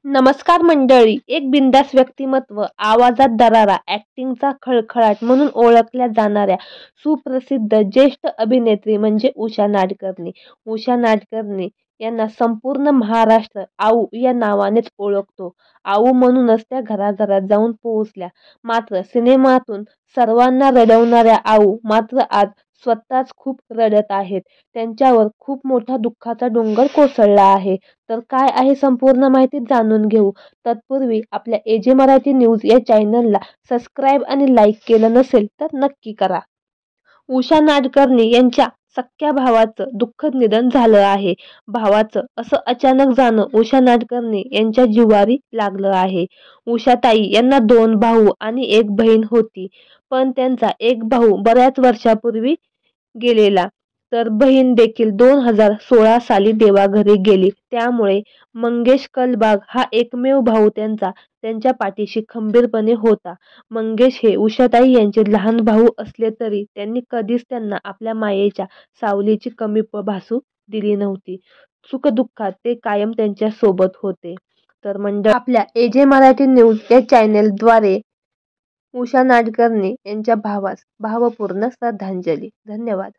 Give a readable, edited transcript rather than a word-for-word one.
नमस्कार मंडळी. एक बिनधास्त व्यक्तिमत्व, आवाजात दरारा, ॲक्टिंगचा खळखळाट म्हणून ओळखल्या जाणाऱ्या सुप्रसिद्ध ज्येष्ठ अभिनेत्री म्हणजे उषा नाडकर्णी. उषा नाडकर्णी यांना संपूर्ण महाराष्ट्र आऊ या नावानेच ओळखतो. आऊ म्हणूनच त्या घराघरात जाऊन पोहोचल्या. मात्र सिनेमातून सर्वांना रडवणाऱ्या आऊ मात्र आज स्वतःच खूप रडत आहेत. त्यांच्यावर खूप मोठा दुःखाचा डोंगर कोसळला आहे. तर काय आहे संपूर्ण माहिती जाणून घेऊ. तत्पूर्वी आपल्या AJ मराठी न्यूज या चॅनलला सबस्क्राईब आणि लाईक केलं नसेल तर नक्की करा. उषा नाडकर्णी यांच्या सख्ख्या भावाचं दुःखद निधन झालं आहे. भावाचं असं अचानक जाणं उषा नाडकर्णी यांच्या जिव्हारी लागलं आहे. उषाताई यांना 2 भाऊ आणि 1 बहीण होती. पण त्यांचा एक भाऊ बऱ्याच वर्षापूर्वी गेलेला, तर बहीण देखील 2016 साली देवाघरी गेली. त्यामुळे मंगेश कलबाग हा एकमेव भाऊ त्यांच्या पाठीशी खंबीरपणे होता. मंगेश हे उषाताई यांचे लहान भाऊ असले तरी त्यांनी कधीच त्यांना आपल्या मायेच्या सावलीची कमी भासू दिली नव्हती. सुखदुःखात ते कायम त्यांच्या सोबत होते. तर मंडळी, आपल्या AJ मराठी न्यूज या चॅनेलद्वारे उषा नाडकर्णी यांच्या भावास भावपूर्ण श्रद्धांजली. धन्यवाद.